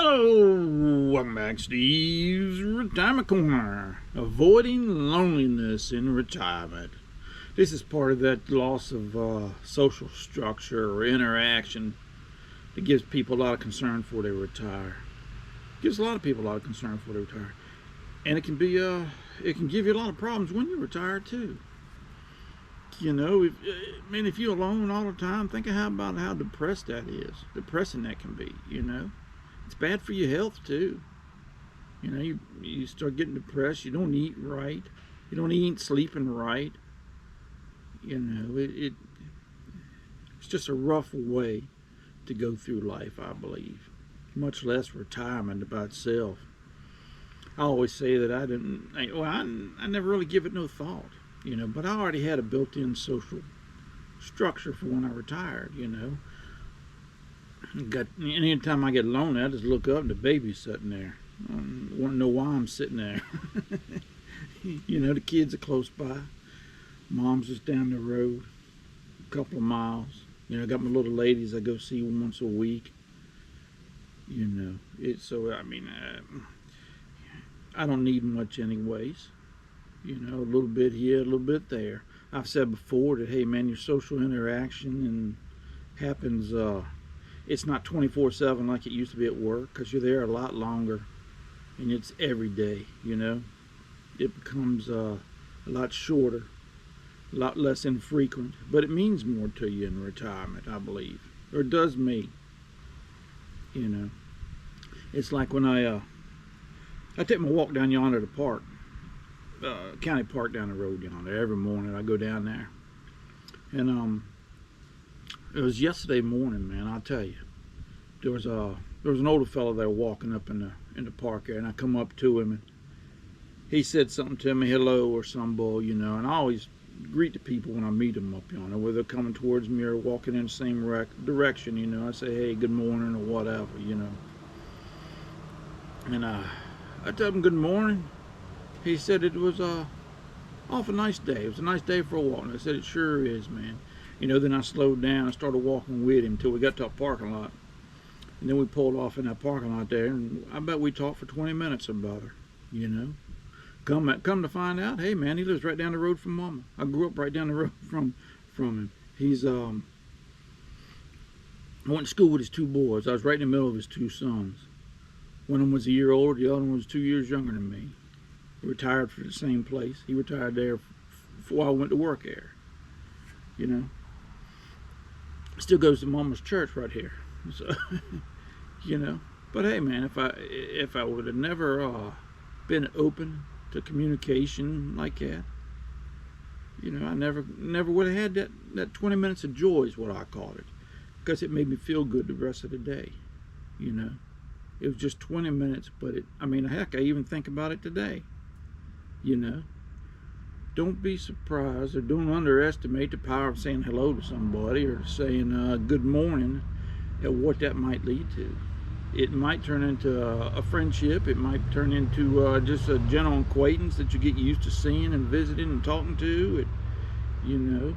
Hello, welcome back, Steve's Retirement Corner. Avoiding loneliness in retirement. This is part of that loss of social structure or interaction that gives people a lot of concern before they retire. Gives a lot of people a lot of concern before they retire, and it can be it can give you a lot of problems when you retire too. You know, if you're alone all the time, think about how depressing that can be. You know. It's bad for your health too. You know, you start getting depressed. You don't eat right. You don't eat sleeping right. You know, it's just a rough way to go through life, I believe. Much less retirement by itself. I always say that I never really give it no thought. You know, but I already had a built-in social structure for when I retired. You know. Anytime I get lonely, I just look up and the baby's sitting there. I want to know why I'm sitting there. You know, the kids are close by. Mom's just down the road, a couple of miles. You know, I got my little ladies I go see once a week. You know, I don't need much anyways. You know, a little bit here, a little bit there. I've said before that, hey man, your social interaction happens. It's not 24/7 like it used to be at work, because you're there a lot longer and it's every day. You know, it becomes a lot shorter, a lot less infrequent, but it means more to you in retirement, I believe, or it does me. You know, it's like when I take my walk down yonder to the park, county park down the road yonder. Every morning I go down there, and it was yesterday morning, man. I'll tell you, there was an older fellow there walking up in the park there, and I come up to him, and he said something to me, hello or some bull, you know. And I always greet the people when I meet them up yonder, whether they're coming towards me or walking in the same direction, you know. I say, hey, good morning or whatever, you know. And I tell him good morning. He said it was awful nice day. It was a nice day for a walk. And I said, it sure is, man. You know, then I slowed down and started walking with him until we got to a parking lot. And then we pulled off in that parking lot there, and I bet we talked for 20 minutes about her, you know. Come to find out, hey man, he lives right down the road from Mama. I grew up right down the road from him. He's I went to school with his two boys. I was right in the middle of his two sons. One of them was a year older, the other one was 2 years younger than me. We retired for the same place. He retired there before I went to work there, you know. Still goes to Mama's church right here, so you know. But hey, man, if I would have never been open to communication like that, you know, I never would have had that 20 minutes of joy is what I called it, because it made me feel good the rest of the day. You know, it was just 20 minutes, but heck, I even think about it today. You know. Don't be surprised or don't underestimate the power of saying hello to somebody or saying good morning and what that might lead to. It might turn into a friendship. It might turn into just a general acquaintance that you get used to seeing and visiting and talking to. You know.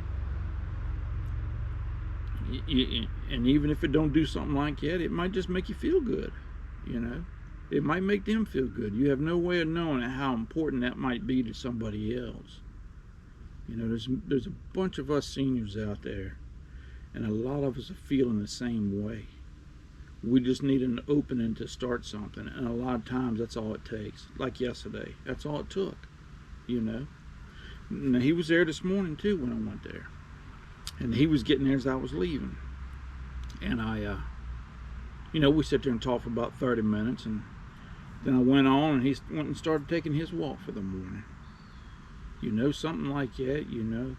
And even if it don't do something like that, it might just make you feel good. You know. It might make them feel good. You have no way of knowing how important that might be to somebody else. You know, there's a bunch of us seniors out there, and a lot of us are feeling the same way. We just need an opening to start something, and a lot of times that's all it takes. Like yesterday, that's all it took, you know. Now, he was there this morning too when I went there, and he was getting there as I was leaving. And you know, we sat there and talked for about 30 minutes, and then I went on, and he went and started taking his walk for the morning. You know, something like that, you know,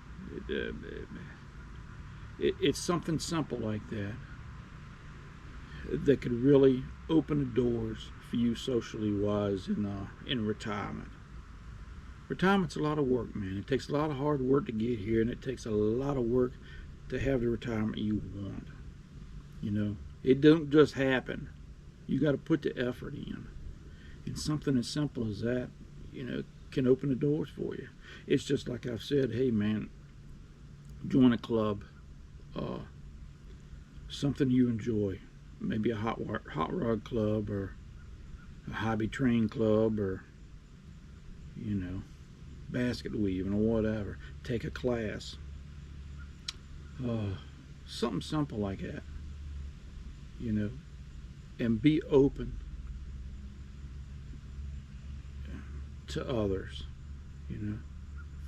it's something simple like that could really open the doors for you socially wise in retirement. Retirement's a lot of work, man. It takes a lot of hard work to get here, and it takes a lot of work to have the retirement you want. You know, it don't just happen. You got to put the effort in. And something as simple as that, you know, can open the doors for you. It's just like I've said, hey man, join a club, something you enjoy, maybe a hot rod club or a hobby train club, or basket weaving or whatever. Take a class, uh, something simple like that, you know, and be open to others. You know,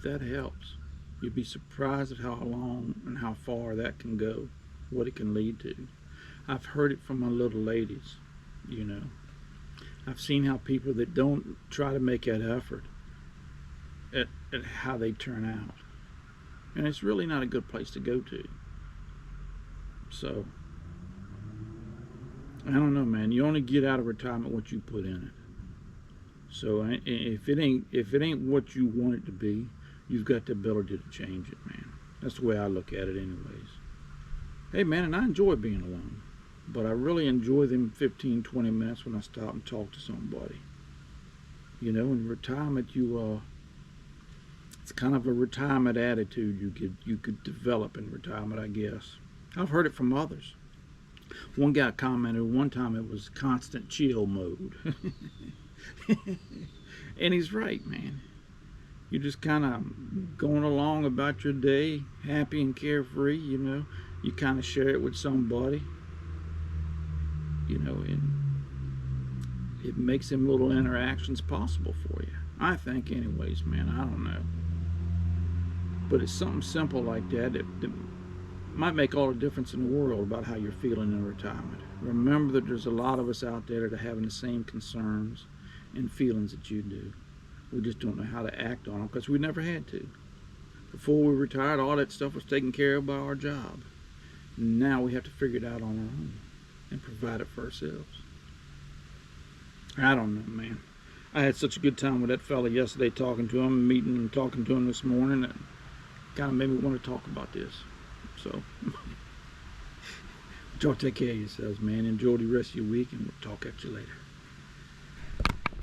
that helps. You'd be surprised at how long and how far that can go, what it can lead to. I've heard it from my little ladies, you know. I've seen how people that don't try to make that effort at how they turn out. And it's really not a good place to go to. So, I don't know, man. You only get out of retirement what you put in it. So if it ain't what you want it to be, you've got the ability to change it, man. That's the way I look at it, anyways. Hey, man, and I enjoy being alone, but I really enjoy them 15, 20 minutes when I stop and talk to somebody. You know, in retirement, it's kind of a retirement attitude you could develop in retirement, I guess. I've heard it from others. One guy commented one time it was constant chill mode. And he's right, man. You're just kind of going along about your day, happy and carefree, you know. You kind of share it with somebody, you know, and it makes them little interactions possible for you. I think, anyways, man. I don't know. But it's something simple like that that might make all the difference in the world about how you're feeling in retirement. Remember that there's a lot of us out there that are having the same concerns and feelings that you do. We just don't know how to act on them because we never had to. Before we retired, all that stuff was taken care of by our job. Now we have to figure it out on our own and provide it for ourselves. I don't know, man. I had such a good time with that fella yesterday, talking to him, meeting and talking to him this morning, and kind of made me want to talk about this. So, y'all take care of yourselves, man. Enjoy the rest of your week, and we'll talk at you later.